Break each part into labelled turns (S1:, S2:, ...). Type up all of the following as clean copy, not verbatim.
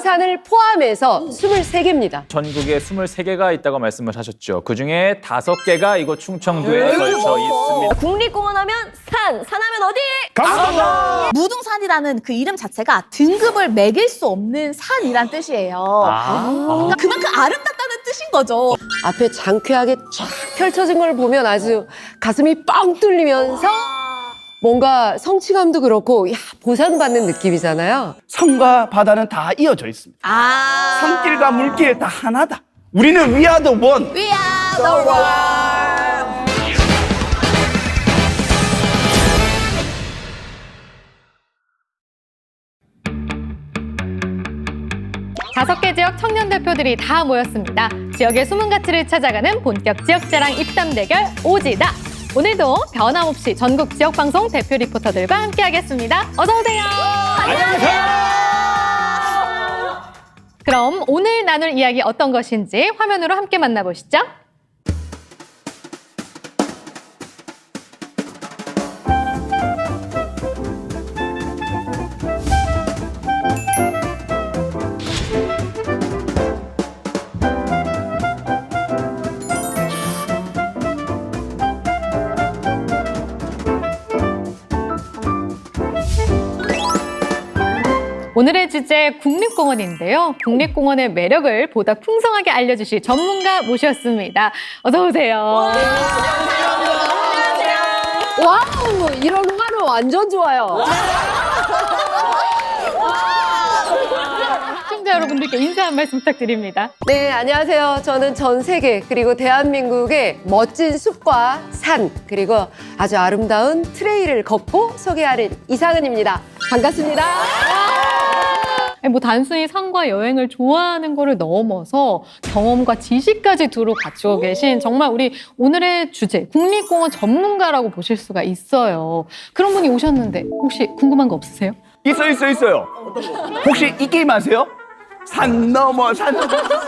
S1: 국봉산을 포함해서 23개입니다.
S2: 전국에 23개가 있다고 말씀을 하셨죠. 그중에 5개가 이곳 충청도에 걸쳐 있습니다.
S3: 국립공원 하면 산하면 어디?
S4: 강원도!
S5: 무등산이라는 그 이름 자체가 등급을 매길 수 없는 산이란 뜻이에요. 그러니까 그만큼 아름답다는 뜻인 거죠.
S1: 앞에 장쾌하게 쫙 펼쳐진 걸 보면 아주 가슴이 뻥 뚫리면서 뭔가 성취감도 그렇고 보상받는 느낌이잖아요.
S4: 산과 바다는 다 이어져 있습니다. 산길과 물길 다 하나다. 우리는 We are the one.
S5: We are the world.
S6: 5개 지역 청년 대표들이 다 모였습니다. 지역의 숨은 가치를 찾아가는 본격 지역자랑 입담 대결 오지다. 오늘도 변함없이 전국 지역방송 대표 리포터들과 함께하겠습니다. 어서 오세요.
S2: 안녕하세요.
S6: 그럼 오늘 나눌 이야기 어떤 것인지 화면으로 함께 만나보시죠. 오늘의 주제 국립공원인데요. 국립공원의 매력을 보다 풍성하게 알려주실 전문가 모셨습니다. 어서 오세요.
S1: 와우, 이런 화로 완전 좋아요.
S6: 시청자 여러분들께 인사 한 말씀 부탁드립니다.
S1: 네, 안녕하세요. 저는 전 세계 그리고 대한민국의 멋진 숲과 산 그리고 아주 아름다운 트레일을 걷고 소개하는 이상은입니다. 반갑습니다.
S6: 뭐 단순히 산과 여행을 좋아하는 거를 넘어서 경험과 지식까지 두루 갖추고 계신 정말 우리 오늘의 주제 국립공원 전문가라고 보실 수가 있어요. 그런 분이 오셨는데 혹시 궁금한 거 없으세요?
S4: 있어요. 혹시 이 게임 아세요? 산 넘어 산,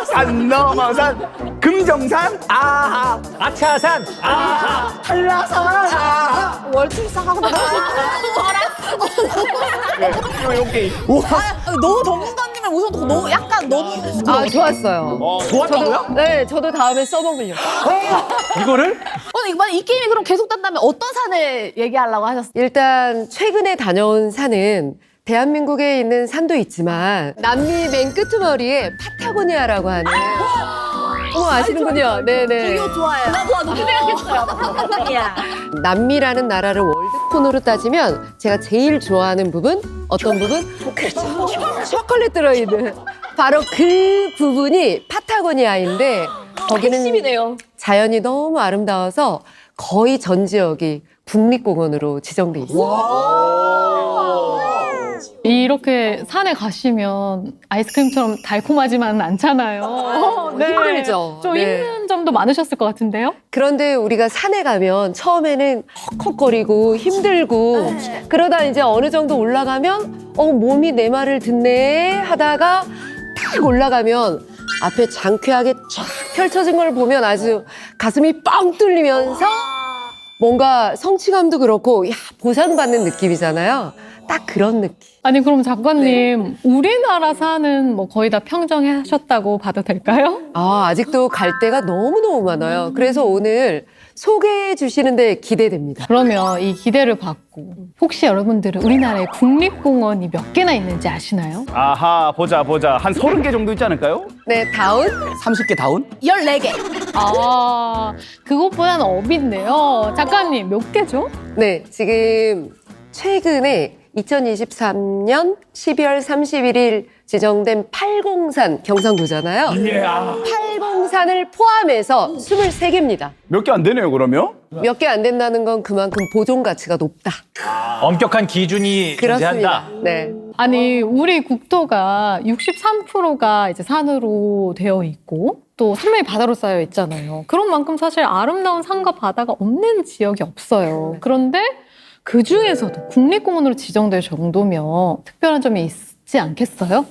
S4: 산 넘어 산, 금정산, 아하,
S2: 아차산!
S4: 한라산, 아하.
S5: 월출상 하고
S4: 요 게임.
S5: 너무 전문가님을 모셔놓고 너무 약간 너무
S1: 좋았어요.
S4: 좋았다고요?
S1: 네, 저도 다음에 써먹으려고.
S2: 이거를?
S5: 이번에 이 게임이 그럼 계속 된다면 어떤 산을 얘기하려고 하셨어요?
S1: 일단 최근에 다녀온 산은 대한민국에 있는 산도 있지만 남미 맨 끄트머리에 파타고니아라고 하는 아시는군요. 네네.
S5: 이거 좋아해요. 나도 그렇게 생각했어요.
S1: 남미라는 나라를 월드콘으로 따지면 제가 제일 좋아하는 부분 어떤 부분? 초콜릿 들어있는 바로 그 부분이 파타고니아인데 거기는
S5: 핵심이네요.
S1: 자연이 너무 아름다워서 거의 전 지역이 국립공원으로 지정돼 있어요.
S6: 이렇게 산에 가시면 아이스크림처럼 달콤하지만은 않잖아요.
S1: 힘들죠.
S6: 좀
S1: 네.
S6: 힘든 점도 많으셨을 것 같은데요?
S1: 그런데 우리가 산에 가면 처음에는 헉헉거리고 힘들고 그러다 이제 어느 정도 올라가면 몸이 내 말을 듣네 하다가 딱 올라가면 앞에 장쾌하게 쫙 펼쳐진 걸 보면 아주 가슴이 뻥 뚫리면서 뭔가 성취감도 그렇고 보상받는 느낌이잖아요. 딱 그런 느낌.
S6: 아니 그럼 작가님 우리나라 산은 뭐 거의 다 평정하셨다고 봐도 될까요?
S1: 아직도 갈 데가 너무너무 많아요. 그래서 오늘 소개해 주시는데 기대됩니다.
S6: 그러면 이 기대를 받고 혹시 여러분들은 우리나라에 국립공원이 몇 개나 있는지 아시나요?
S4: 아하, 보자. 한 30개 정도 있지 않을까요?
S1: 네, 다운.
S4: 30개 다운?
S5: 14개.
S6: 그것보다는 업인데요. 작가님 몇 개죠?
S1: 네, 지금 최근에 2023년 12월 31일 지정된 팔공산 경상도잖아요. 팔공산을 포함해서 23개입니다.
S4: 몇 개 안 되네요, 그러면?
S1: 몇 개 안 된다는 건 그만큼 보존 가치가 높다.
S2: 엄격한 기준이
S1: 그렇습니다.
S2: 존재한다.
S1: 네.
S6: 아니 우리 국토가 63%가 이제 산으로 되어 있고 또 산맥이 바다로 쌓여 있잖아요. 그런 만큼 사실 아름다운 산과 바다가 없는 지역이 없어요. 그런데 그 중에서도 국립공원으로 지정될 정도면 특별한 점이 있지 않겠어요?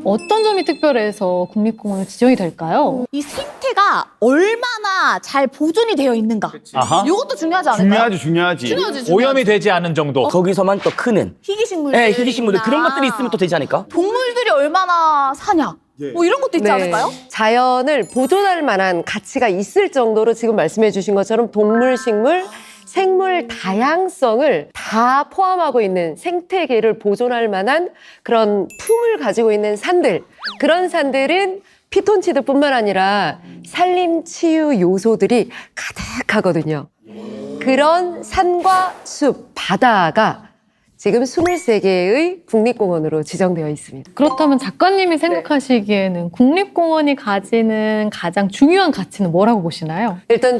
S6: 어떤 점이 특별해서 국립공원으로 지정이 될까요?
S5: 이 생태가 얼마나 잘 보존이 되어 있는가.
S2: 아하.
S5: 이것도 중요하지 않을까요?
S4: 중요하지.
S2: 오염이 되지 않은 정도.
S7: 거기서만 또 크는
S5: 희귀식물들.
S7: 네, 희귀식물들 그런 것들이 있으면 또 되지 않을까?
S5: 동물들이 얼마나 사냐. 뭐 이런 것도 있지 않을까요?
S1: 자연을 보존할 만한 가치가 있을 정도로 지금 말씀해 주신 것처럼 동물, 식물, 생물 다양성을 다 포함하고 있는 생태계를 보존할 만한 그런 품을 가지고 있는 산들. 그런 산들은 피톤치드뿐만 아니라 산림치유 요소들이 가득하거든요. 그런 산과 숲, 바다가 지금 23개의 국립공원으로 지정되어 있습니다.
S6: 그렇다면 작가님이 생각하시기에는 국립공원이 가지는 가장 중요한 가치는 뭐라고 보시나요?
S1: 일단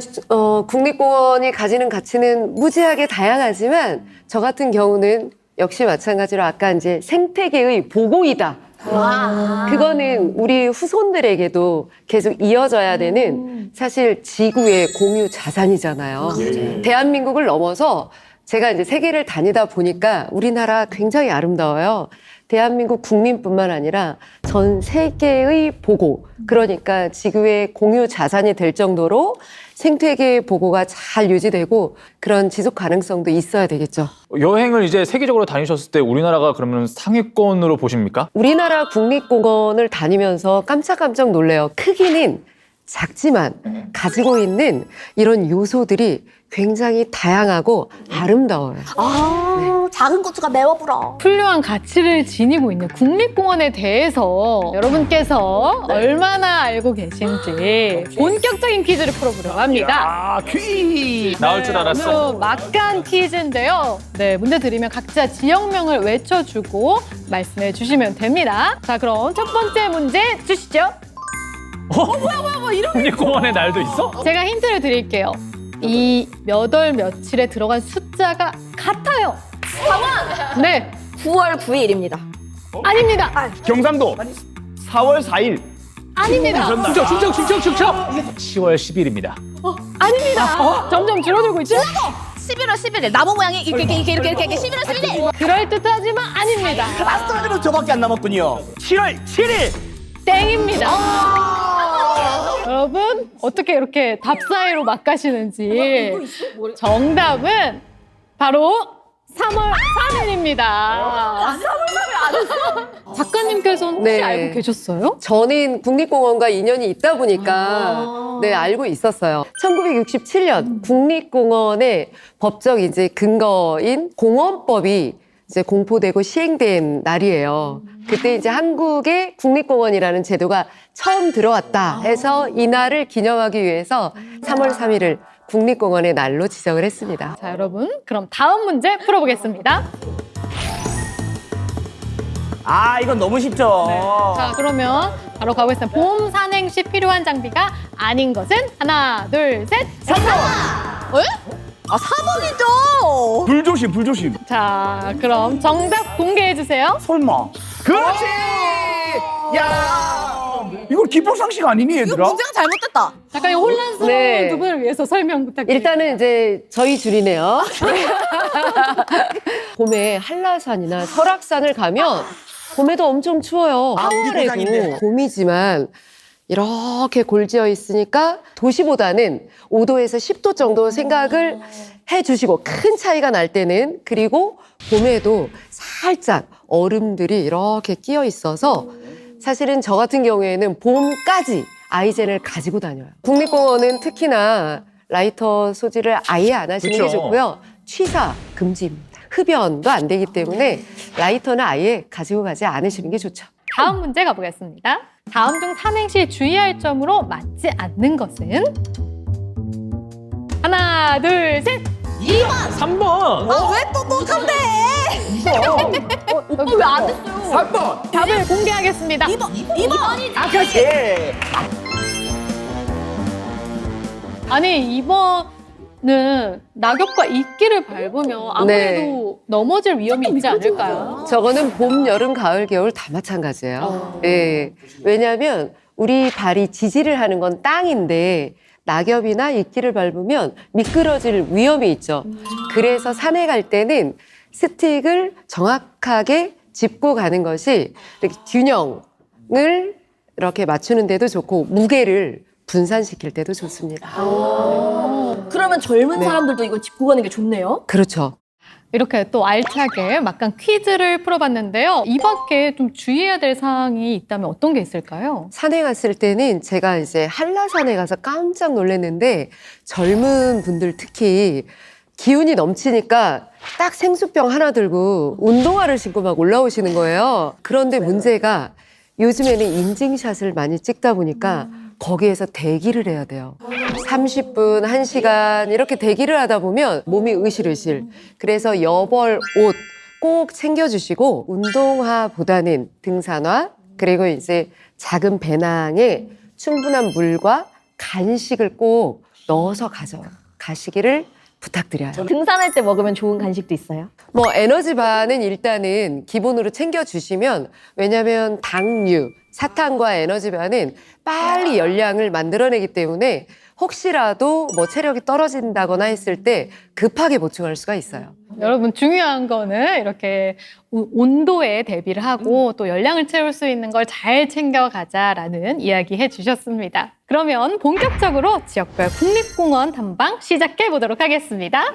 S1: 국립공원이 가지는 가치는 무지하게 다양하지만 저 같은 경우는 역시 마찬가지로 아까 이제 생태계의 보고이다. 그거는 우리 후손들에게도 계속 이어져야 되는 사실 지구의 공유 자산이잖아요. 대한민국을 넘어서 제가 이제 세계를 다니다 보니까 우리나라 굉장히 아름다워요. 대한민국 국민뿐만 아니라 전 세계의 보고, 그러니까 지구의 공유 자산이 될 정도로 생태계 보고가 잘 유지되고 그런 지속 가능성도 있어야 되겠죠.
S2: 여행을 이제 세계적으로 다니셨을 때 우리나라가 그러면 상위권으로 보십니까?
S1: 우리나라 국립공원을 다니면서 깜짝깜짝 놀래요. 크기는 작지만 가지고 있는 이런 요소들이 굉장히 다양하고 아름다워요.
S5: 작은 고추가 매워 불어.
S6: 훌륭한 가치를 지니고 있는 국립공원에 대해서 여러분께서 얼마나 알고 계신지 본격적인 퀴즈를 풀어보려고 합니다.
S4: 아, 퀴즈.
S2: 나올 줄 알았어.
S6: 아주 막간 퀴즈인데요. 네, 문제 드리면 각자 지역명을 외쳐주고 말씀해 주시면 됩니다. 자, 그럼 첫 번째 문제 주시죠.
S2: 국립공원에 날도 있어?
S6: 제가 힌트를 드릴게요. 이 몇 월 며칠에 들어간 숫자가 같아요. 네,
S3: 9월 9일입니다.
S6: 아닙니다.
S4: 경상도 4월 4일.
S6: 아닙니다.
S2: 충청. 10월 10일입니다.
S6: 아닙니다. 점점 줄어들고 있죠?
S5: 11월 11일 나무 모양이 이렇게 11월 11일.
S6: 그럴듯하지만 아닙니다.
S7: 라스트로 저밖에 안 남았군요.
S4: 7월 7일.
S6: 땡입니다. 여러분 어떻게 이렇게 답 사이로 막 가시는지 정답은 바로 3월 3일입니다. 3월 3일 작가님께서는 혹시
S1: 네.
S6: 알고 계셨어요?
S1: 저는 국립공원과 인연이 있다 보니까 네, 알고 있었어요. 1967년 국립공원의 법적 이제 근거인 공원법이 이제 공포되고 시행된 날이에요. 그때 이제 한국에 국립공원이라는 제도가 처음 들어왔다 해서 이 날을 기념하기 위해서 3월 3일을 국립공원의 날로 지정을 했습니다.
S6: 자, 여러분 그럼 다음 문제 풀어보겠습니다.
S7: 아, 이건 너무 쉽죠.
S6: 자, 그러면 바로 가보겠습니다. 봄 산행 시 필요한 장비가 아닌 것은 하나, 둘, 셋.
S5: 아 4번이죠.
S4: 불조심.
S6: 자, 그럼 정답 공개해 주세요.
S7: 설마.
S4: 그렇지. 야, 이거 기폭상식 아니니
S5: 이거
S4: 얘들아?
S5: 문제가 잘못됐다.
S6: 잠깐 이 혼란스러운
S1: 네.
S6: 두 분을 위해서 설명 부탁드립니다.
S1: 일단은 이제 저희 줄이네요. 봄에 한라산이나 설악산을 가면 봄에도 엄청 추워요.
S7: 아, 우리 고장인데.
S1: 4월에도 봄이지만 이렇게 골지어 있으니까 도시보다는 5도에서 10도 정도 생각을 해주시고 큰 차이가 날 때는 그리고 봄에도 살짝 얼음들이 이렇게 끼어 있어서 사실은 저 같은 경우에는 봄까지 아이젠을 가지고 다녀요. 국립공원은 특히나 라이터 소지를 아예 안 하시는 게
S2: 그쵸.
S1: 좋고요. 취사 금지입니다. 흡연도 안 되기 때문에 라이터는 아예 가지고 가지 않으시는 게 좋죠.
S6: 다음 문제 가보겠습니다. 다음 중 산행 시 주의할 점으로 맞지 않는 것은? 하나, 둘, 셋.
S2: 3번.
S5: 아왜또 못한대? 오빠 왜 안 됐어요?
S4: 3번.
S6: 답을 공개하겠습니다.
S5: 2번이지.
S7: 아, 그렇지.
S6: 아니, 이번은 낙엽과 이끼를 밟으면 아무래도 넘어질 위험이 있지 않을까요?
S1: 저거는 봄, 여름, 가을, 겨울 다 마찬가지예요. 예. 왜냐하면 우리 발이 지지를 하는 건 땅인데 낙엽이나 이끼를 밟으면 미끄러질 위험이 있죠. 그래서 산에 갈 때는 스틱을 정확하게 짚고 가는 것이 이렇게 균형을 이렇게 맞추는 데도 좋고 무게를 분산시킬 때도 좋습니다.
S3: 그러면 젊은
S1: 네.
S3: 사람들도 이거 짚고 가는 게 좋네요.
S1: 그렇죠.
S6: 이렇게 또 알차게 막간 퀴즈를 풀어봤는데요. 이 밖에 좀 주의해야 될 사항이 있다면 어떤 게 있을까요?
S1: 산에 갔을 때는 제가 이제 한라산에 가서 깜짝 놀랐는데 젊은 분들 특히 기운이 넘치니까 딱 생수병 하나 들고 운동화를 신고 막 올라오시는 거예요. 그런데 문제가 요즘에는 인증샷을 많이 찍다 보니까 거기에서 대기를 해야 돼요. 30분, 1시간 이렇게 대기를 하다 보면 몸이 으실으실. 그래서 여벌 옷 꼭 챙겨주시고 운동화보다는 등산화 그리고 이제 작은 배낭에 충분한 물과 간식을 꼭 넣어서 가시기를 부탁드려요.
S3: 등산할 때 먹으면 좋은 간식도 있어요?
S1: 뭐 에너지바는 일단은 기본으로 챙겨주시면 왜냐하면 당류, 사탕과 에너지바는 빨리 열량을 만들어내기 때문에 혹시라도 뭐 체력이 떨어진다거나 했을 때 급하게 보충할 수가 있어요.
S6: 여러분 중요한 거는 이렇게 온도에 대비를 하고 또 열량을 채울 수 있는 걸 잘 챙겨가자라는 이야기 해주셨습니다. 그러면 본격적으로 지역별 국립공원 탐방 시작해 보도록 하겠습니다.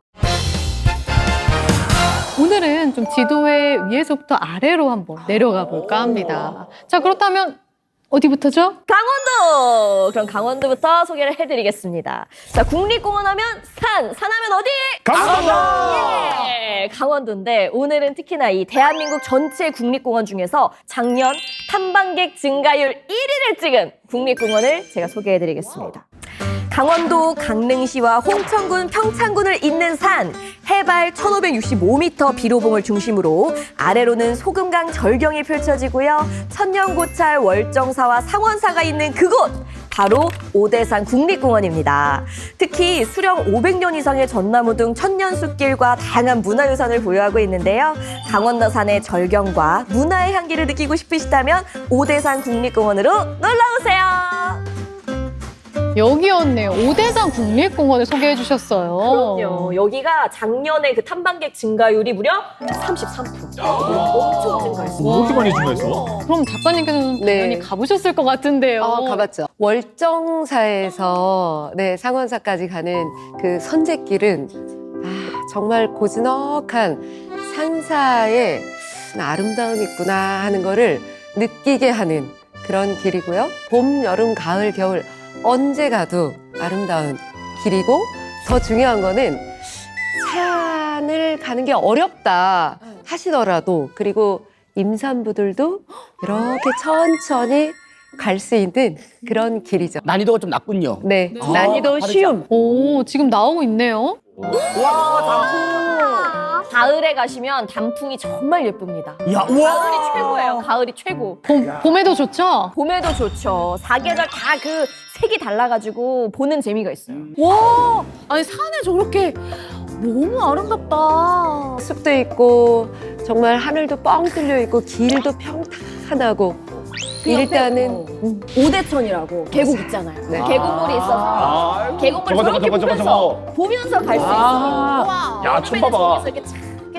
S6: 오늘은 좀 지도의 위에서부터 아래로 한번 내려가 볼까 합니다. 자, 그렇다면 어디부터죠?
S3: 강원도! 그럼 강원도부터 소개를 해드리겠습니다. 자, 국립공원 하면 산하면 어디?
S4: 강원도!
S3: 예! 강원도인데 오늘은 특히나 이 대한민국 전체 국립공원 중에서 작년 탐방객 증가율 1위를 찍은 국립공원을 제가 소개해드리겠습니다. 강원도 강릉시와 홍천군, 평창군을 잇는 산, 해발 1565m 비로봉을 중심으로 아래로는 소금강 절경이 펼쳐지고요. 천년고찰, 월정사와 상원사가 있는 그곳! 바로 오대산 국립공원입니다. 특히 수령 500년 이상의 전나무 등 천년숲길과 다양한 문화유산을 보유하고 있는데요. 강원도산의 절경과 문화의 향기를 느끼고 싶으시다면 오대산 국립공원으로 놀러오세요.
S6: 여기였네요. 오대산 국립공원을 소개해 주셨어요.
S3: 그럼요. 여기가 작년에 그 탐방객 증가율이 무려 33%. 엄청 증가했어요.
S2: 그렇게 많이 중요했어?
S6: 그럼 작가님께서는
S1: 네.
S6: 당연히 가보셨을 것 같은데요.
S1: 가봤죠. 월정사에서 상원사까지 가는 그 선제길은 정말 고즈넉한 산사의 아름다움이 있구나 하는 거를 느끼게 하는 그런 길이고요. 봄, 여름, 가을, 겨울 언제 가도 아름다운 길이고 더 중요한 거는 산을 가는 게 어렵다 하시더라도 그리고 임산부들도 이렇게 천천히 갈 수 있는 그런 길이죠.
S7: 난이도가 좀 낮군요.
S1: 네, 난이도
S7: 다르죠.
S1: 쉬움.
S6: 오, 지금 나오고 있네요.
S3: 가을에 가시면 단풍이 정말 예쁩니다.
S7: 야,
S3: 가을이 최고예요. 가을이 최고.
S6: 봄에도 좋죠?
S3: 봄에도 좋죠. 사계절 다 그 색이 달라가지고 보는 재미가 있어요.
S5: 와, 아니 산에 저렇게 너무 아름답다.
S1: 숲도 있고 정말 하늘도 뻥 뚫려 있고 길도 평탄하고 일단은
S3: 오대천이라고 계곡 있잖아요.
S1: 네.
S3: 계곡물이 있어서 계곡물 저렇게 보면서 갈 수 있어요.
S5: 와.
S2: 야, 좀 봐봐.
S3: 이렇게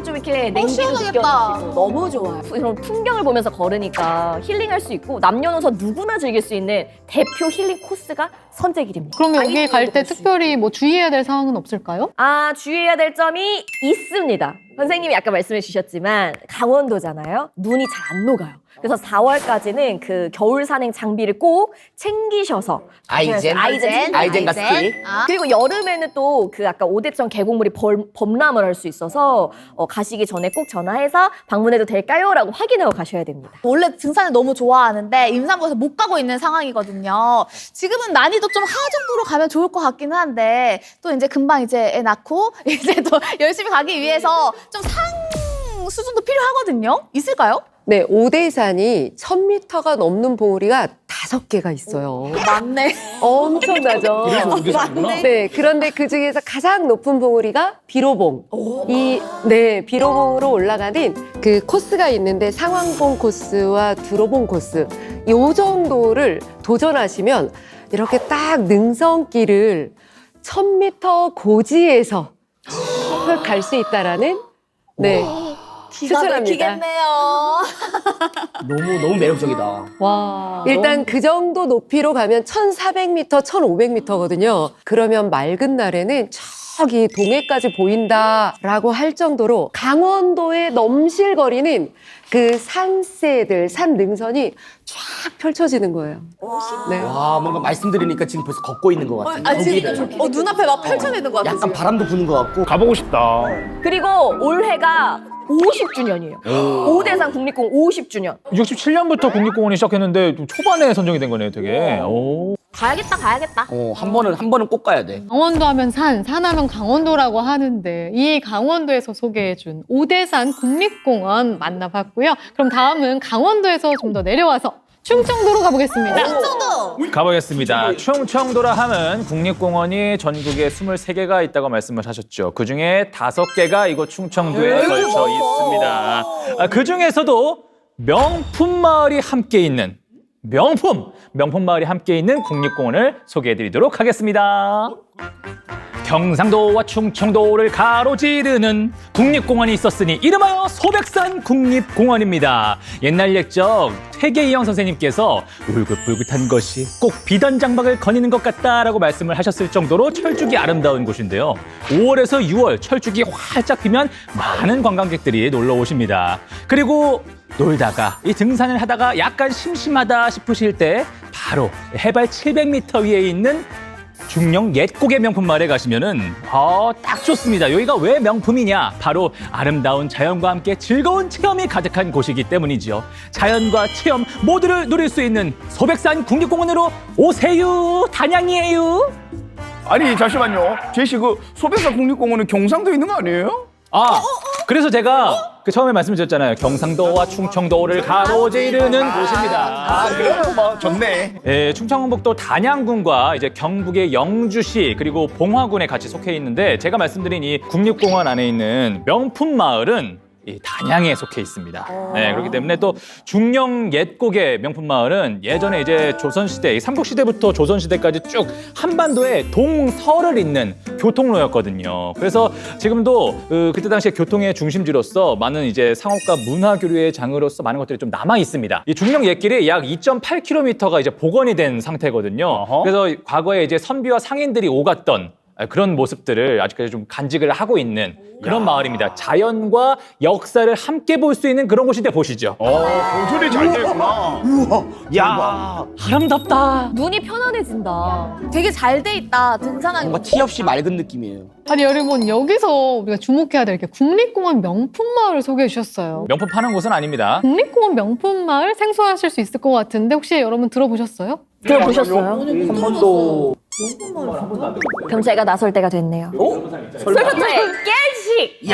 S3: 좀 이렇게 냉기도
S5: 시원하겠다.
S3: 느껴지고 너무 좋아요. 이런 풍경을 보면서 걸으니까 힐링할 수 있고 남녀노소 누구나 즐길 수 있는 대표 힐링 코스가 선제길입니다.
S6: 그럼 여기 갈 때
S3: 아이들도 갈수
S6: 특별히 뭐 주의해야 될 사항은 없을까요?
S3: 주의해야 될 점이 있습니다. 선생님이 아까 말씀해 주셨지만 강원도잖아요. 눈이 잘 안 녹아요. 그래서 4월까지는 그 겨울 산행 장비를 꼭 챙기셔서
S7: 아이젠 가스틱.
S3: 그리고 여름에는 또 그 아까 오대천 계곡물이 범람을 할 수 있어서 가시기 전에 꼭 전화해서 방문해도 될까요? 라고 확인하고 가셔야 됩니다.
S5: 원래 등산을 너무 좋아하는데 임산부에서 못 가고 있는 상황이거든요. 지금은 난이도 좀 하 정도로 가면 좋을 것 같기는 한데 또 이제 금방 이제 애 낳고 이제 또 열심히 가기 위해서 좀 상 수준도 필요하거든요. 있을까요?
S1: 네, 오대산이 1000m가 넘는 봉우리가 5개가 있어요.
S5: 맞네.
S1: 엄청나죠.
S2: 그래서 오대산이구나.
S1: 네, 그런데 그 중에서 가장 높은 봉우리가 비로봉. 비로봉으로 올라가는 그 코스가 있는데 상왕봉 코스와 두로봉 코스. 요 정도를 도전하시면 이렇게 딱 능선길을 1000m 고지에서 갈 수 있다라는 추천합니다.
S5: 막히겠네요.
S7: 너무 매력적이다.
S6: 와.
S1: 일단 그 정도 높이로 가면 1,400m, 1,500m거든요. 그러면 맑은 날에는 저기 동해까지 보인다라고 할 정도로 강원도의 넘실거리는 그 산세들, 산 능선이 쫙 펼쳐지는 거예요. 네.
S7: 와, 뭔가 말씀드리니까 지금 벌써 걷고 있는 것 같아요.
S5: 눈앞에 막 펼쳐내는 것 같아.
S7: 약간 바람도 부는 것 같고.
S4: 가보고 싶다.
S3: 그리고 올해가 50주년이에요. 오대산 국립공원 50주년.
S2: 67년부터 국립공원이 시작했는데 좀 초반에 선정이 된 거네요, 되게. 오.
S5: 가야겠다.
S7: 한 번은 꼭 가야 돼.
S6: 강원도 하면 산 하면 강원도라고 하는데 이 강원도에서 소개해준 오대산 국립공원 만나봤고요. 그럼 다음은 강원도에서 좀 더 내려와서 충청도로 가보겠습니다.
S2: 가보겠습니다. 충청도라 하면 국립공원이 전국에 23개가 있다고 말씀을 하셨죠. 그중에 5개가 이곳 충청도에 걸쳐 있습니다. 그중에서도 명품 마을이 함께 있는 명품 마을이 함께 있는 국립공원을 소개해드리도록 하겠습니다. 경상도와 충청도를 가로지르는 국립공원이 있었으니 이름하여 소백산 국립공원입니다. 옛날 옛적 퇴계이영 선생님께서 울긋불긋한 것이 꼭 비단 장막을 거니는 것 같다라고 말씀을 하셨을 정도로 철쭉이 아름다운 곳인데요. 5월에서 6월 철쭉이 활짝 피면 많은 관광객들이 놀러 오십니다. 그리고 놀다가 이 등산을 하다가 약간 심심하다 싶으실 때 바로 해발 700m 위에 있는 중령 옛곡의 명품 마을에 가시면은 딱 좋습니다. 여기가 왜 명품이냐? 바로 아름다운 자연과 함께 즐거운 체험이 가득한 곳이기 때문이죠. 자연과 체험 모두를 누릴 수 있는 소백산 국립공원으로 오세요. 단양이에요.
S4: 아니 잠시만요. 제시 그 소백산 국립공원은 경상도에 있는 거 아니에요?
S2: 그래서 제가 그 처음에 말씀드렸잖아요. 경상도와 충청도를 가로지르는 곳입니다.
S4: 그래요? 뭐 좋네.
S2: 예, 충청북도 단양군과 이제 경북의 영주시 그리고 봉화군에 같이 속해 있는데 제가 말씀드린 이 국립공원 안에 있는 명품 마을은 이 단양에 속해 있습니다. 네, 그렇기 때문에 또 중령 옛곡의 명품 마을은 예전에 이제 조선시대, 삼국시대부터 조선시대까지 쭉 한반도에 동서를 잇는 교통로였거든요. 그래서 지금도 그때 당시에 교통의 중심지로서 많은 이제 상업과 문화교류의 장으로서 많은 것들이 좀 남아 있습니다. 이 중령 옛길이 약 2.8km가 이제 복원이 된 상태거든요. 그래서 과거에 이제 선비와 상인들이 오갔던 그런 모습들을 아직까지 좀 간직을 하고 있는 그런 마을입니다. 자연과 역사를 함께 볼 수 있는 그런 곳인데 보시죠.
S4: 고졸이 잘 됐구나. 우와. 야.
S2: 아름답다.
S3: 눈이 편안해진다.
S5: 되게 잘 돼 있다. 등산하기.
S7: 뭔가 티 없이 맑은 느낌이에요.
S6: 아니 여러분 여기서 우리가 주목해야 될 게 국립공원 명품 마을을 소개해 주셨어요.
S2: 명품 파는 곳은 아닙니다.
S6: 국립공원 명품 마을 생소하실 수 있을 것 같은데 혹시 여러분 들어보셨어요?
S3: 들어보셨어요?
S7: 한번도
S3: 그럼 제가 나설 때가 됐네요. 솔로트의 깰식!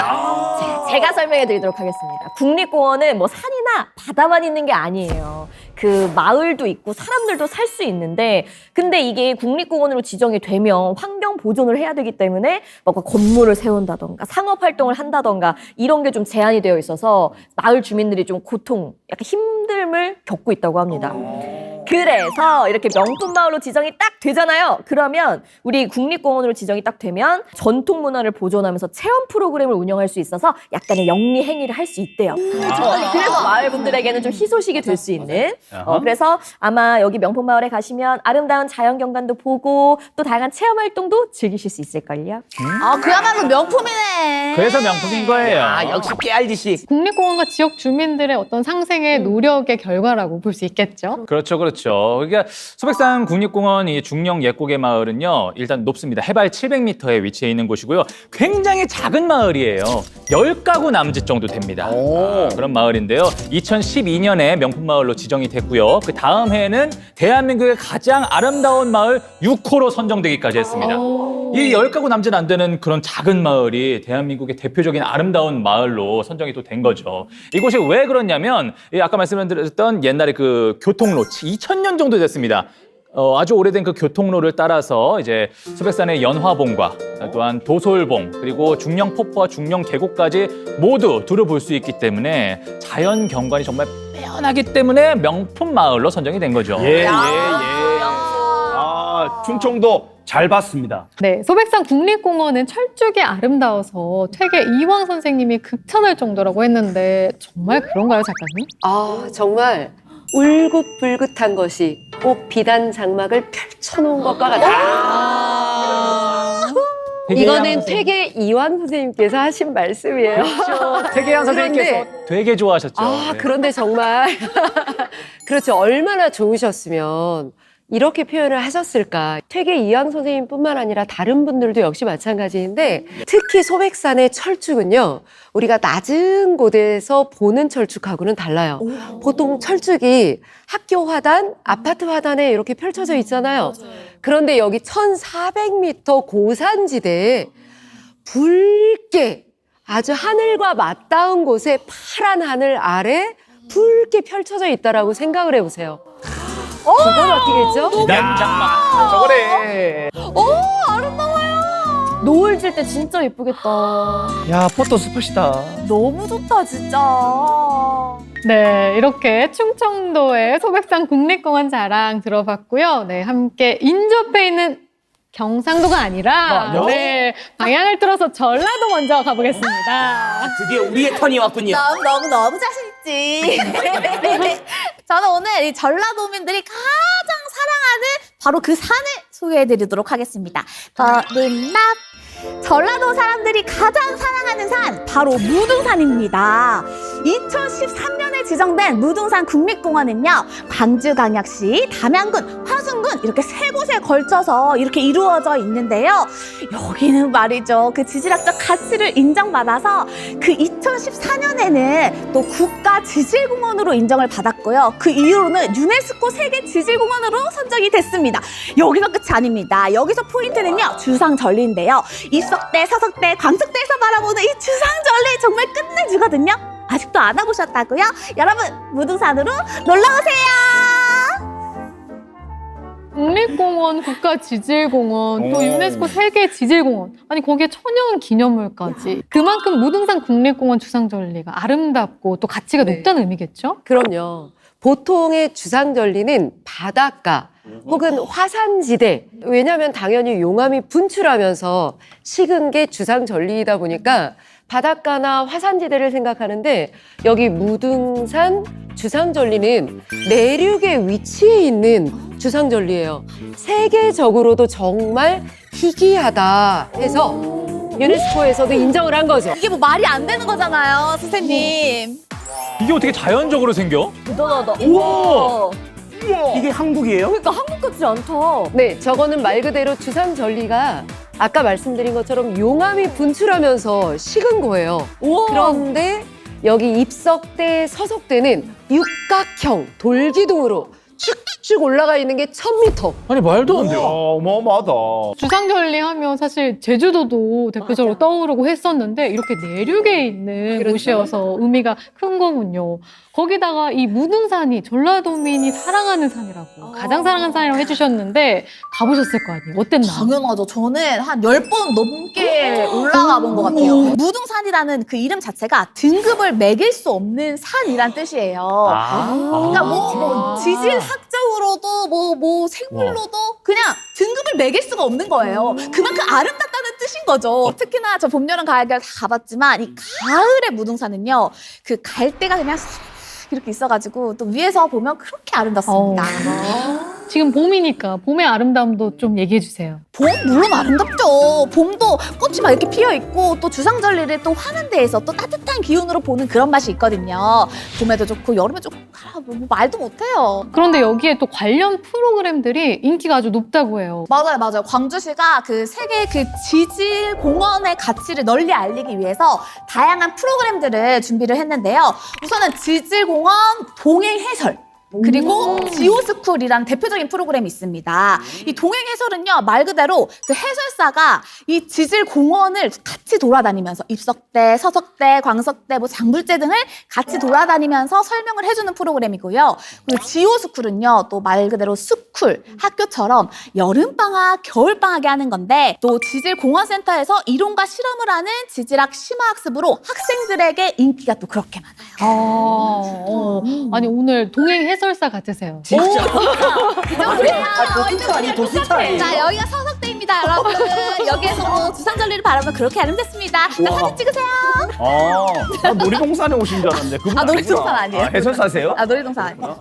S3: 제가 설명해 드리도록 하겠습니다. 국립공원은 뭐 산이나 바다만 있는 게 아니에요. 그 마을도 있고 사람들도 살 수 있는데 근데 이게 국립공원으로 지정이 되면 환경 보존을 해야 되기 때문에 뭔가 건물을 세운다던가 상업 활동을 한다던가 이런 게 좀 제한이 되어 있어서 마을 주민들이 좀 고통, 약간 힘듦을 겪고 있다고 합니다. 그래서 이렇게 명품 마을로 지정이 딱 되잖아요. 그러면 우리 국립공원으로 지정이 딱 되면 전통 문화를 보존하면서 체험 프로그램을 운영할 수 있어서 약간의 영리 행위를 할 수 있대요. 그래서 마을 분들에게는 좀 희소식이 될 수 있는. 그래서 아마 여기 명품 마을에 가시면 아름다운 자연 경관도 보고 또 다양한 체험 활동도 즐기실 수 있을걸요.
S5: 그야말로 명품이네.
S2: 그래서 명품인 거예요.
S7: 역시 깨알듯이.
S6: 국립공원과 지역 주민들의 어떤 상생의 노력의 결과라고 볼 수 있겠죠.
S2: 그렇죠. 그러니까 소백산 국립공원 이 중령 옛곡의 마을은요, 일단 높습니다. 해발 700m에 위치해 있는 곳이고요. 굉장히 작은 마을이에요. 10가구 남짓 정도 됩니다. 그런 마을인데요. 2012년에 명품 마을로 지정이 됐고요. 그 다음 해에는 대한민국의 가장 아름다운 마을 6호로 선정되기까지 했습니다. 이 10가구 남짓 안 되는 그런 작은 마을이 대한민국의 대표적인 아름다운 마을로 선정이 또 된 거죠. 이곳이 왜 그렇냐면 아까 말씀드렸던 옛날에 그 교통로 2000년 정도 됐습니다. 아주 오래된 그 교통로를 따라서 이제 소백산의 연화봉과 또한 도솔봉 그리고 중령폭포와 중령계곡까지 모두 둘러볼 수 있기 때문에 자연 경관이 정말 빼어나기 때문에 명품 마을로 선정이 된 거죠.
S4: 예. 충청도 잘 봤습니다.
S6: 네, 소백산 국립공원은 철쭉이 아름다워서 퇴계 이황 선생님이 극찬할 정도라고 했는데 정말 그런가요, 작가님?
S1: 아, 정말 울긋불긋한 것이 꼭 비단 장막을 펼쳐놓은 것과 같다. 이거는 퇴계 이완 선생님께서 하신 말씀이에요.
S2: 태계양 선생님께서
S1: 그런데-
S2: 되게 좋아하셨죠.
S1: 아,
S2: 네.
S1: 그런데 정말 그렇죠. 얼마나 좋으셨으면 이렇게 표현을 하셨을까. 퇴계 이황 선생님뿐만 아니라 다른 분들도 역시 마찬가지인데 특히 소백산의 철쭉은요. 우리가 낮은 곳에서 보는 철쭉하고는 달라요. 보통 철쭉이 학교 화단, 아파트 화단에 이렇게 펼쳐져 있잖아요. 그런데 여기 1400m 고산지대에 붉게 아주 하늘과 맞닿은 곳에 파란 하늘 아래 붉게 펼쳐져 있다라고 생각을 해보세요. 기가 막히겠죠?
S2: 비단 장막.
S4: 저거래.
S3: 노을 질 때 진짜 예쁘겠다.
S4: 야, 포토 스팟이다.
S5: 너무 좋다 진짜.
S6: 네, 이렇게 충청도의 소백산 국립공원 자랑 들어봤고요. 네, 함께 인접해 있는 경상도가 아니라 네, 방향을 틀어서 전라도 먼저 가보겠습니다.
S7: 드디어 우리의 턴이 왔군요.
S5: 너무 자신 있지. 저는 오늘 이 전라도민들이 가장 사랑하는 바로 그 산을 소개해드리도록 하겠습니다. 거린납. 전라도 사람들이 가장 사랑하는 산 바로 무등산입니다. 2013년에 지정된 무등산 국립공원은요, 광주광역시, 담양군, 화순군 이렇게 세 곳에 걸쳐서 이렇게 이루어져 있는데요. 여기는 말이죠, 그 지질학적 가치를 인정받아서 그 2014년에는 또 국가 지질공원으로 인정을 받았고요. 그 이후로는 유네스코 세계 지질공원으로 선정이 됐습니다. 여기서 끝이 아닙니다. 여기서 포인트는요, 주상절리인데요. 입석대, 서석대, 광석대에서 바라보는 이 주상절리 정말 끝내주거든요. 아직도 안 와보셨다고요? 여러분, 무등산으로 놀러오세요!
S6: 국립공원, 국가지질공원, 또
S4: 오.
S6: 유네스코 세계 지질공원. 아니, 거기에 천연 기념물까지. 그만큼 무등산 국립공원 주상절리가 아름답고 또 가치가 높다는 의미겠죠?
S1: 그럼요. 보통의 주상절리는 바닷가 혹은 화산지대. 왜냐하면 당연히 용암이 분출하면서 식은 게 주상절리이다 보니까 바닷가나 화산지대를 생각하는데 여기 무등산 주상절리는 내륙에 위치해 있는 주상절리예요. 세계적으로도 정말 희귀하다 해서 유네스코에서도 인정을 한 거죠.
S5: 이게 뭐 말이 안 되는 거잖아요, 선생님.
S2: 이게 어떻게 자연적으로 생겨?
S3: 대단하다.
S2: 우와!
S4: 이게 한국이에요?
S3: 그러니까 한국 같지 않다.
S1: 네, 저거는 말 그대로 주상절리가 아까 말씀드린 것처럼 용암이 분출하면서 식은 거예요.
S3: 우와.
S1: 그런데 여기 입석대, 서석대는 육각형 돌기둥으로 쭉쭉 올라가 있는 게 1000m.
S2: 아니 말도 안 돼요.
S4: 어마어마하다.
S6: 주상절리 하면 사실 제주도도 대표적으로 떠오르고 했었는데 이렇게 내륙에 있는
S1: 그렇죠.
S6: 곳이어서 의미가 큰 거군요. 거기다가 이 무등산이 전라도민이 사랑하는 산이라고 가장 사랑하는 산이라고 해주셨는데 가보셨을 거 아니에요? 어땠나요?
S5: 당연하죠. 저는 한 10번 넘게 올라가 본 것 같아요. 무등산이라는 그 이름 자체가 등급을 매길 수 없는 산이란 뜻이에요. 그러니까 뭐 지질학적으로도 뭐 생물로도 그냥 등급을 매길 수가 없는 거예요. 그만큼 아름답다는 뜻인 거죠. 특히나 저 봄, 여름, 가을 다 가봤지만 이 가을의 무등산은요, 그 갈대가 그냥 이렇게 있어가지고 또 위에서 보면 그렇게 아름답습니다.
S6: 지금 봄이니까 봄의 아름다움도 좀 얘기해 주세요.
S5: 봄 물론 아름답죠. 봄도 꽃이 막 이렇게 피어 있고 또 주상절리를 또 환한데에서 또 따뜻한 기운으로 보는 그런 맛이 있거든요. 봄에도 좋고 여름에 좋고 뭐 말도 못해요.
S6: 그런데 여기에 또 관련 프로그램들이 인기가 아주 높다고 해요.
S5: 맞아요. 광주시가 그 세계 그 지질 공원의 가치를 널리 알리기 위해서 다양한 프로그램들을 준비를 했는데요. 우선은 지질 공원 동행 해설. 그리고 지오스쿨이라는 대표적인 프로그램이 있습니다. 이 동행 해설은요, 말 그대로 그 해설사가 이 지질 공원을 같이 돌아다니면서 입석대, 서석대, 광석대, 뭐 장불재 등을 같이 돌아다니면서 설명을 해주는 프로그램이고요. 그리고 지오스쿨은요, 또 말 그대로 스쿨, 학교처럼 여름방학, 겨울방학에 하는 건데 또 지질 공원센터에서 이론과 실험을 하는 지질학 심화학습으로 학생들에게 인기가 또 그렇게 많아요.
S6: 아니 오늘 동행 해설 해설사 같으세요.
S7: 진짜.
S5: 이
S7: 도스타 아니 도스타 아니.
S5: 자, 여기가 서석대입니다, 여러분. 여기에서 뭐 주상절리를 바라면 그렇게 아름답습니다. 자,
S7: 우와.
S5: 사진 찍으세요.
S4: 놀이동산에 오신 줄 알았는데 그분
S5: 아, 놀이동산 아니에요?
S4: 해설사세요?
S5: 아, 놀이동산 아니에요.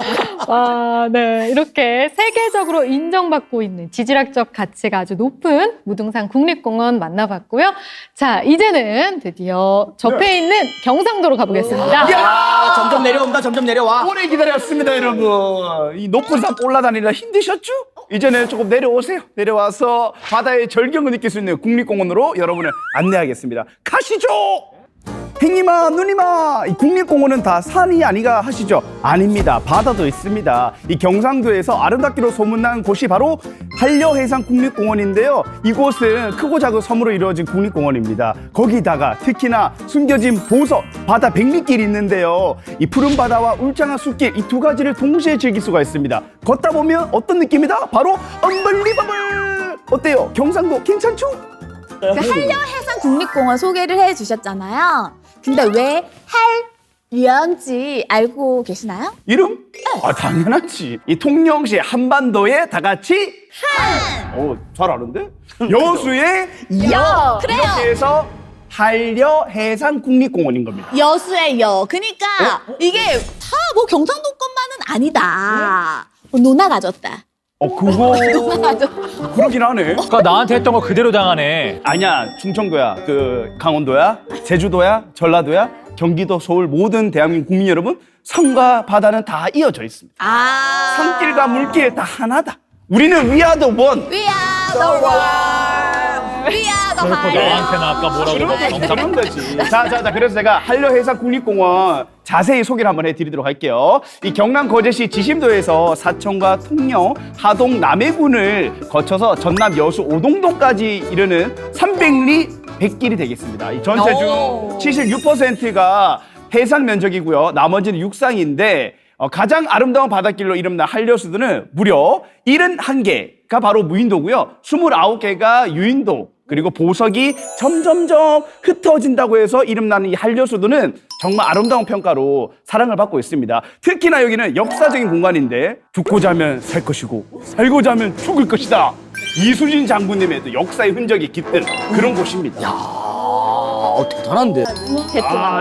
S6: 아, 네. 이렇게 세계적으로 인정받고 있는 지질학적 가치가 아주 높은 무등산 국립공원 만나봤고요. 자, 이제는 드디어 접해 있는 경상도로 가보겠습니다.
S7: 야, 점점 내려온다. 점점 내려와.
S4: 오래 기다렸습니다, 여러분. 이 높은 산 올라다니느라 힘드셨죠? 이제는 조금 내려오세요. 내려와서 바다의 절경을 느낄 수 있는 국립공원으로 여러분을 안내하겠습니다. 가시죠! 형님아, 누님아, 이 국립공원은 다 산이 아니가 하시죠? 아닙니다. 바다도 있습니다. 이 경상도에서 아름답기로 소문난 곳이 바로 한려해상 국립공원인데요. 이곳은 크고 작은 섬으로 이루어진 국립공원입니다. 거기다가 특히나 숨겨진 보석, 바다 백리길이 있는데요. 이 푸른 바다와 울창한 숲길, 이 두 가지를 동시에 즐길 수가 있습니다. 걷다 보면 어떤 느낌이다? 바로 언벌리버블! 어때요? 경상도 괜찮죠?
S5: 그 한려해상 국립공원 소개를 해주셨잖아요. 근데 왜 한려인지 알고 계시나요?
S4: 이름? 아, 당연하지. 이 통영시 한반도에 다 같이 한! 잘 아는데? 여수의 여!
S5: 그래요.
S4: 이렇게 해서 한려해상 국립공원인 겁니다.
S5: 여수의 여. 그러니까 이게 다 뭐 경상도 것만은 아니다. 누나 가졌다.
S4: 그거 그러긴 하네.
S2: 그러니까 나한테 했던 거 그대로 당하네.
S4: 아니야, 충청도야, 강원도야, 제주도야, 전라도야, 경기도, 서울 모든 대한민국 국민 여러분, 산과 바다는 다 이어져 있습니다.
S5: 아.
S4: 산길과 물길 다 하나다. 우리는 We are the one.
S5: We are the world. We are the
S2: 그렇고
S5: high.
S2: 너한테는 아까 뭐라고
S4: 그런 거지. 자, 그래서 제가 한려해상 국립공원 자세히 소개를 한번 해드리도록 할게요. 이 경남 거제시 지심도에서 사천과 통영, 하동, 남해군을 거쳐서 전남 여수 오동도까지 이르는 300리 100길이 되겠습니다. 이 전체 중 76%가 해상 면적이고요. 나머지는 육상인데 가장 아름다운 바닷길로 이름난 한려수도는 무려 71개가 바로 무인도고요. 29개가 유인도. 그리고 보석이 점점점 흩어진다고 해서 이름나는 이 한려수도는 정말 아름다운 평가로 사랑을 받고 있습니다. 특히나 여기는 역사적인 공간인데 죽고자 하면 살 것이고 살고자 하면 죽을 것이다. 이수진 장군님의 또 역사의 흔적이 깃든 그런 곳입니다.
S7: 대단한데.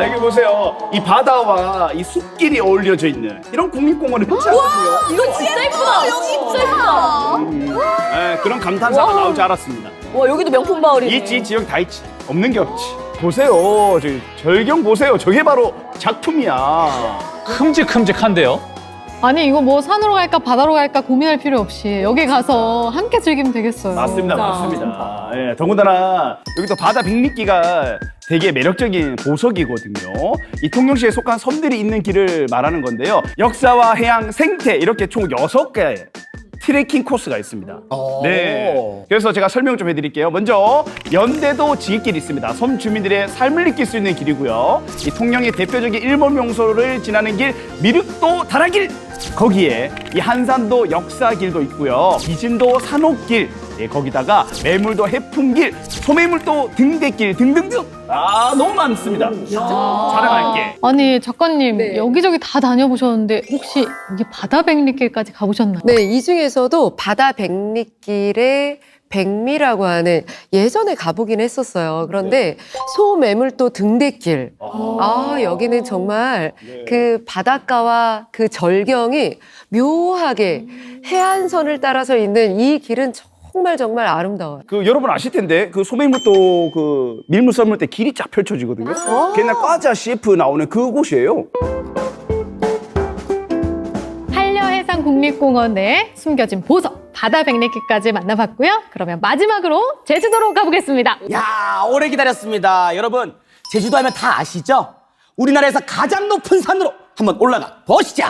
S4: 여기 보세요. 이 바다와 이 숲길이 어울려져 있는 이런 국립공원을 흔치 않거든요.
S3: 이거 진짜 예쁘다. 여기 진짜 예쁘다.
S4: 그런 감탄사가 나올 줄 알았습니다.
S3: 와, 여기도 명품 마을이네.
S4: 있지, 지역 다 있지. 없는 게 없지. 보세요. 절경 보세요. 저게 바로 작품이야.
S2: 큼직큼직한데요.
S6: 아니, 이거 뭐 산으로 갈까 바다로 갈까 고민할 필요 없이 여기 가서 함께 즐기면 되겠어요.
S4: 맞습니다.
S6: 진짜.
S4: 맞습니다. 예, 더군다나 여기 또 바다 백리기가 되게 매력적인 보석이거든요. 이 통영시에 속한 섬들이 있는 길을 말하는 건데요. 역사와 해양, 생태 이렇게 총 6개의 트레킹 코스가 있습니다. 네. 그래서 제가 설명 좀 해드릴게요. 먼저 연대도 지깃길이 있습니다. 섬 주민들의 삶을 느낄 수 있는 길이고요. 이 통영의 대표적인 일몰 명소를 지나는 길 미륵도 다라길. 거기에 이 한산도 역사길도 있고요. 기진도 산옥길. 거기다가 매물도 해풍길, 소매물도 등대길 등등등. 너무 많습니다. 자랑할게.
S6: 아니, 작가님
S1: 네.
S6: 여기저기 다 다녀보셨는데 혹시 여기 바다 백리길까지 가보셨나요?
S1: 네, 이 중에서도 바다 백리길의 백미라고 하는 예전에 가보긴 했었어요. 그런데 소매물도 등대길. 여기는 정말 그 바닷가와 그 절경이 묘하게 해안선을 따라서 있는 이 길은 정말 아름다워요.
S4: 여러분 아실 텐데 소매물도 밀물 썰물 때 길이 쫙 펼쳐지거든요. 걔네 과자 CF 나오는 그곳이에요.
S6: 한려해상 국립공원 내 숨겨진 보석 바다 백리길까지 만나봤고요. 그러면 마지막으로 제주도로 가보겠습니다.
S7: 야, 오래 기다렸습니다. 여러분, 제주도 하면 다 아시죠? 우리나라에서 가장 높은 산으로 한번 올라가 보시죠.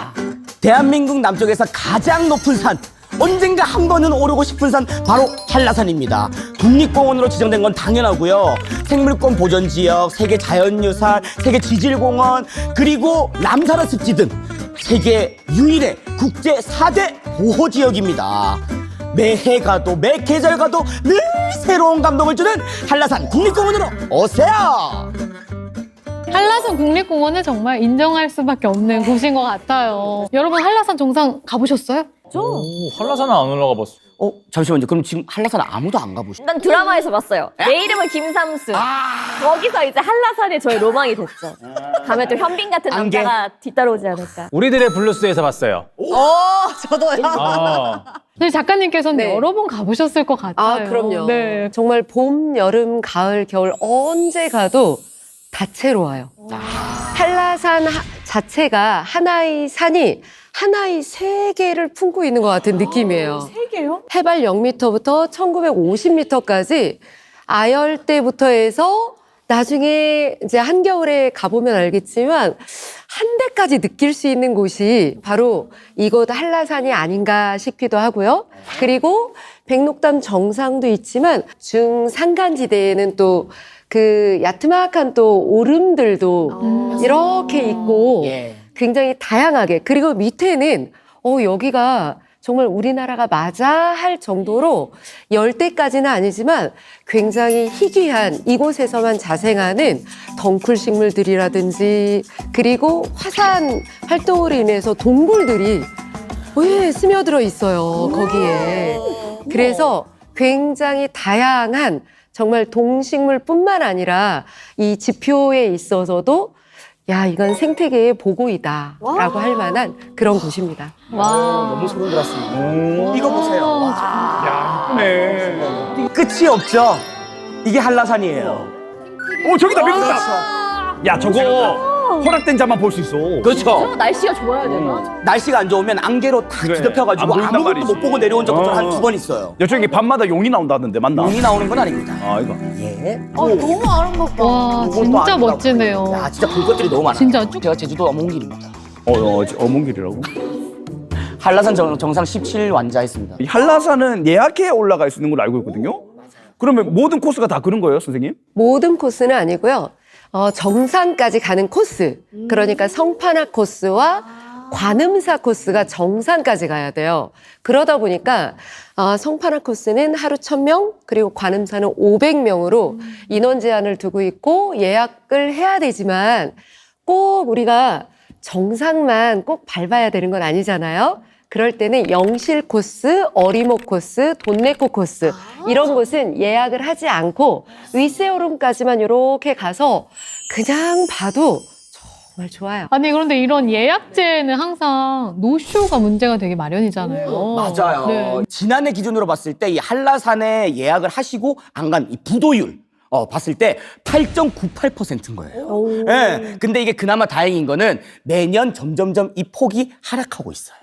S7: 대한민국 남쪽에서 가장 높은 산. 언젠가 한 번은 오르고 싶은 산 바로 한라산입니다. 국립공원으로 지정된 건 당연하고요. 생물권 보전지역, 세계 자연유산, 세계 지질공원, 그리고 람사르 습지 등 세계 유일의 국제 4대 보호지역입니다. 매해 가도 매 계절 가도 늘 새로운 감동을 주는 한라산 국립공원으로 오세요.
S6: 한라산 국립공원은 정말 인정할 수밖에 없는 곳인 것 같아요. 여러분 한라산 정상 가보셨어요?
S2: 오, 한라산은 안 올라가 봤어.
S7: 잠시만요. 그럼 지금 한라산 아무도 안 가보시죠?
S3: 난 드라마에서 봤어요. 내 이름은 김삼수. 거기서 이제 한라산이 저의 로망이 됐죠. 가면 또 현빈 같은
S7: 안개?
S3: 남자가 뒤따라오지 않을까.
S2: 우리들의 블루스에서 봤어요.
S5: 저도요.
S6: 근데 작가님께서는
S1: 네.
S6: 여러 번 가보셨을 것 같아요.
S1: 아, 그럼요.
S6: 네.
S1: 정말 봄, 여름, 가을, 겨울 언제 가도 다채로워요. 한라산 자체가 하나의 산이 하나의 세계를 품고 있는 것 같은 느낌이에요.
S3: 세계요?
S1: 해발 0m부터 1950m까지 아열대부터 해서 나중에 이제 한겨울에 가보면 알겠지만 한대까지 느낄 수 있는 곳이 바로 이곳 한라산이 아닌가 싶기도 하고요. 그리고 백록담 정상도 있지만 중산간지대에는 또 그 야트막한 또 오름들도 이렇게 있고
S7: 예.
S1: 굉장히 다양하게 그리고 밑에는 여기가 정말 우리나라가 맞아 할 정도로 열대까지는 아니지만 굉장히 희귀한 이곳에서만 자생하는 덩쿨 식물들이라든지 그리고 화산 활동으로 인해서 동굴들이 스며들어 있어요 거기에. 그래서 굉장히 다양한 정말 동식물뿐만 아니라 이 지표에 있어서도 야 이건 생태계의 보고이다라고 할 만한 그런 곳입니다.
S6: 와.
S7: 너무 소름 돋았습니다. 이거 보세요. 와.
S4: 야, 이쁘네.
S7: 끝이 없죠? 이게 한라산이에요.
S4: 오, 저기다, 미국다. 야, 저거 허락된 자만 볼 수 있어.
S7: 그렇죠?
S3: 날씨가 좋아야 되나?
S7: 날씨가 안 좋으면 안개로 다
S4: 그래.
S7: 뒤덮여가지고
S4: 안 보인단
S7: 아무것도
S4: 말이지.
S7: 못 보고 내려온 적도 한 2번 있어요.
S4: 저기 밤마다 용이 나온다는데 맞나?
S7: 용이 나오는 건 아닙니다.
S4: 아, 이거.
S7: 예.
S5: 너무 아름답다.
S6: 와,
S7: 이것도
S6: 진짜
S7: 아름답고.
S6: 멋지네요.
S7: 야, 진짜 볼 것들이 너무 많아요.
S6: 진짜 쭉-
S7: 제가 제주도 어몽길입니다.
S4: 어몽길이라고?
S7: 한라산 정상 17 완자했습니다.
S4: 이 한라산은 예약해 올라갈 수 있는 걸로 알고 있거든요. 그러면 모든 코스가 다 그런 거예요, 선생님?
S1: 모든 코스는 아니고요. 정상까지 가는 코스. 그러니까 성판악 코스와 관음사 코스가 정상까지 가야 돼요. 그러다 보니까 성판악 코스는 하루 1,000명 그리고 관음사는 500명으로 인원 제한을 두고 있고 예약을 해야 되지만 꼭 우리가 정상만 꼭 밟아야 되는 건 아니잖아요. 그럴 때는 영실 코스, 어리목 코스, 돈내코 코스 이런 곳은 예약을 하지 않고 위세오름까지만 이렇게 가서 그냥 봐도 정말 좋아요.
S6: 아니 그런데 이런 예약제는 항상 노쇼가 문제가 되기 마련이잖아요.
S7: 맞아요.
S6: 네.
S7: 지난해 기준으로 봤을 때 이 한라산에 예약을 하시고 안 간 이 부도율 봤을 때 8.98%인 거예요. 예. 근데 이게 그나마 다행인 거는 매년 점점점 이 폭이 하락하고 있어요.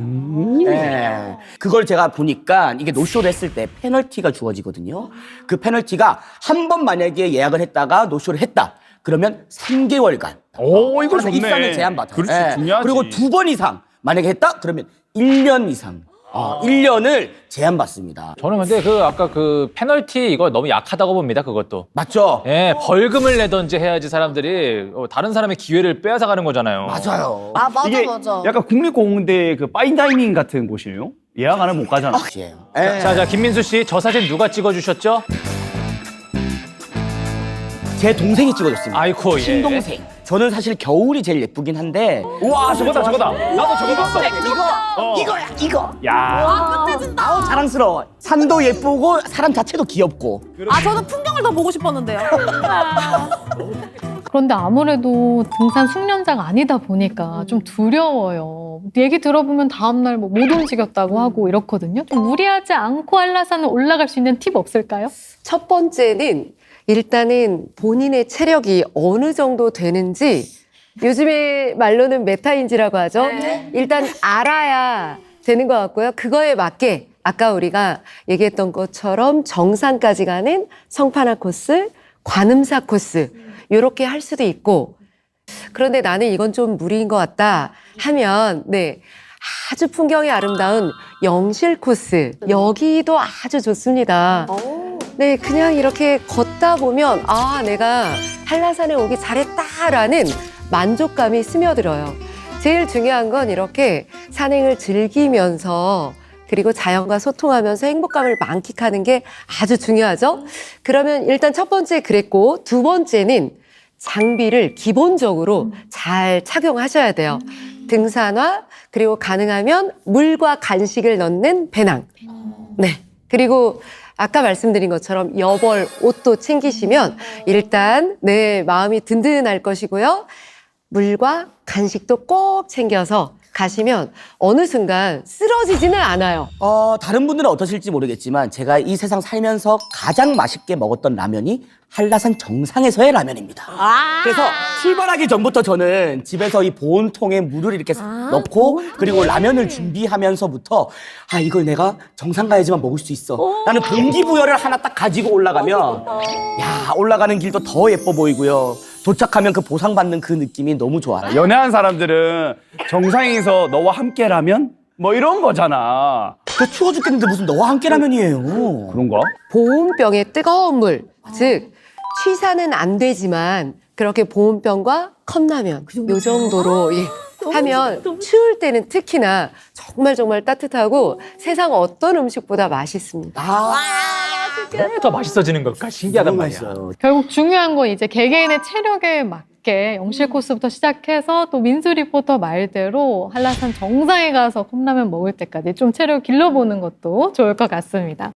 S7: 예. 그걸 제가 보니까 이게 노쇼를 했을 때 페널티가 주어지거든요. 그 페널티가 한 번 만약에 예약을 했다가 노쇼를 했다. 그러면 3개월간
S4: 오, 이거
S7: 한라산
S4: 좋네.
S7: 입산을 제한받아요.
S4: 그렇지, 중요하지.
S7: 그리고 2번 이상 만약에 했다? 그러면 1년 이상 1년을 제한받습니다.
S2: 저는 근데 아까 그 페널티 이거 너무 약하다고 봅니다. 그것도.
S7: 맞죠?
S2: 예, 벌금을 내던지 해야지 사람들이 다른 사람의 기회를 빼앗아가는 거잖아요.
S7: 맞아요.
S5: 맞아,
S4: 이게
S5: 맞아.
S4: 약간 국립공원대 그 파인다이닝 같은 곳이에요. 예약 안 하면 못 가잖아.
S7: 예.
S2: 자, 김민수 씨, 저 사진 누가 찍어주셨죠?
S7: 제 동생이 찍어줬습니다.
S2: 아이고, 예.
S7: 친동생. 저는 사실 겨울이 제일 예쁘긴 한데
S4: 우와, 저거다. 나도 저거 봤어.
S7: 이거야 이거.
S4: 야.
S7: 아우 자랑스러워. 산도 예쁘고 사람 자체도 귀엽고.
S5: 저는 풍경을 더 보고 싶었는데요.
S6: 그런데 아무래도 등산 숙련자가 아니다 보니까 좀 두려워요. 얘기 들어보면 다음날 못 움직였다고 하고 이렇거든요. 좀 무리하지 않고 한라산을 올라갈 수 있는 팁 없을까요?
S1: 첫 번째는 일단은 본인의 체력이 어느 정도 되는지 요즘에 말로는 메타인지라고 하죠. 일단 알아야 되는 것 같고요. 그거에 맞게 아까 우리가 얘기했던 것처럼 정상까지 가는 성판악 코스, 관음사 코스 이렇게 할 수도 있고 그런데 나는 이건 좀 무리인 것 같다 하면 아주 풍경이 아름다운 영실 코스 여기도 아주 좋습니다. 네, 그냥 이렇게 걷다 보면 내가 한라산에 오기 잘했다라는 만족감이 스며들어요. 제일 중요한 건 이렇게 산행을 즐기면서 그리고 자연과 소통하면서 행복감을 만끽하는 게 아주 중요하죠. 그러면 일단 첫 번째 그랬고 두 번째는 장비를 기본적으로 잘 착용하셔야 돼요. 등산화, 그리고 가능하면 물과 간식을 넣는 배낭. 네. 그리고 아까 말씀드린 것처럼 여벌 옷도 챙기시면 일단 내 마음이 든든할 것이고요. 물과 간식도 꼭 챙겨서 가시면 어느 순간 쓰러지지는 않아요.
S7: 다른 분들은 어떠실지 모르겠지만 제가 이 세상 살면서 가장 맛있게 먹었던 라면이 한라산 정상에서의 라면입니다. 그래서 출발하기 전부터 저는 집에서 이 보온통에 물을 이렇게 넣고 그리고 라면을 준비하면서부터 이걸 내가 정상 가야지만 먹을 수 있어. 나는 동기부여를 하나 딱 가지고 올라가면 올라가는 길도 더 예뻐 보이고요. 도착하면 그 보상받는 그 느낌이 너무 좋아요.
S4: 연애한 사람들은 정상에서 너와 함께라면 뭐 이런 거잖아.
S7: 그 추워 죽겠는데 무슨 너와 함께 라면이에요.
S4: 그런가?
S1: 보온병에 뜨거운 물, 즉 취사는 안 되지만 그렇게 보온병과 컵라면 요 정도로 하면 추울 때는 특히나 정말 따뜻하고 세상 어떤 음식보다 맛있습니다.
S2: 왜 더 맛있어지는 걸까? 신기하단
S7: 너무
S2: 말이야.
S7: 맛있어요.
S6: 결국 중요한 건 이제 개개인의 체력에 맞게 영실 코스부터 시작해서 또 민수 리포터 말대로 한라산 정상에 가서 컵라면 먹을 때까지 좀 체력을 길러보는 것도 좋을 것 같습니다.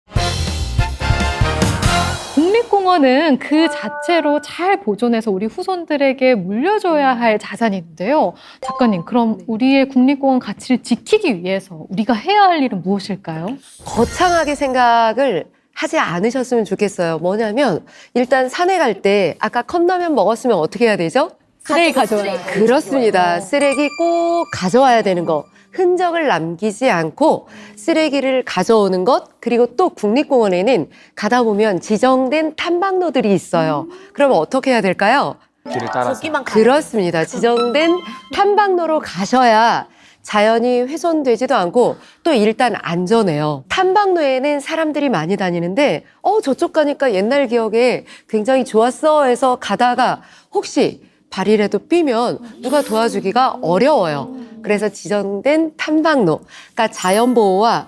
S6: 국립공원은 그 자체로 잘 보존해서 우리 후손들에게 물려줘야 할 자산인데요. 작가님, 그럼 우리의 국립공원 가치를 지키기 위해서 우리가 해야 할 일은 무엇일까요?
S1: 거창하게 생각을 하지 않으셨으면 좋겠어요. 뭐냐면 일단 산에 갈 때 아까 컵라면 먹었으면 어떻게 해야 되죠?
S6: 쓰레기 가져와야
S1: 그렇습니다. 쓰레기 꼭 가져와야 되는 거. 흔적을 남기지 않고 쓰레기를 가져오는 것, 그리고 또 국립공원에는 가다 보면 지정된 탐방로들이 있어요. 그러면 어떻게 해야 될까요?
S2: 길을 따라서.
S1: 그렇습니다. 지정된 탐방로로 가셔야 자연이 훼손되지도 않고 또 일단 안전해요. 탐방로에는 사람들이 많이 다니는데 저쪽 가니까 옛날 기억에 굉장히 좋았어 해서 가다가 혹시 발이라도 삐면 누가 도와주기가 어려워요. 그래서 지정된 탐방로, 그러니까 자연보호와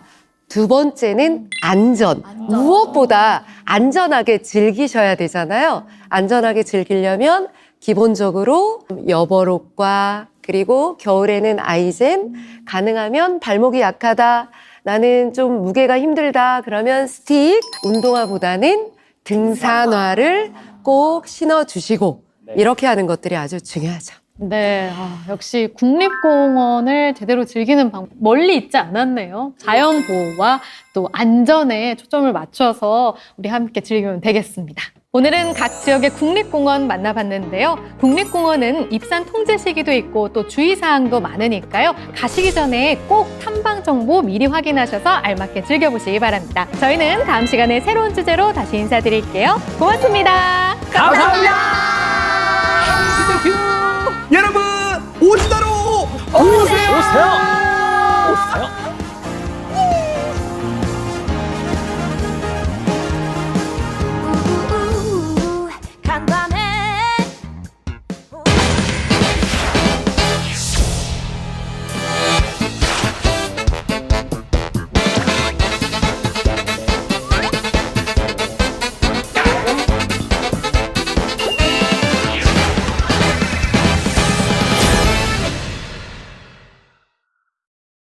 S1: 두 번째는 안전. 무엇보다 안전하게 즐기셔야 되잖아요. 안전하게 즐기려면 기본적으로 여벌옷과 그리고 겨울에는 아이젠, 가능하면 발목이 약하다, 나는 좀 무게가 힘들다, 그러면 스틱, 운동화보다는 등산화를 꼭 신어주시고 이렇게 하는 것들이 아주 중요하죠.
S6: 네, 역시 국립공원을 제대로 즐기는 방법 멀리 있지 않았네요. 자연 보호와 또 안전에 초점을 맞춰서 우리 함께 즐기면 되겠습니다. 오늘은 각 지역의 국립공원 만나봤는데요. 국립공원은 입산 통제 시기도 있고 또 주의사항도 많으니까요. 가시기 전에 꼭 탐방 정보 미리 확인하셔서 알맞게 즐겨보시기 바랍니다. 저희는 다음 시간에 새로운 주제로 다시 인사드릴게요. 고맙습니다.
S2: 감사합니다.
S4: 여러분 오지다로 오세요.
S2: 오세요.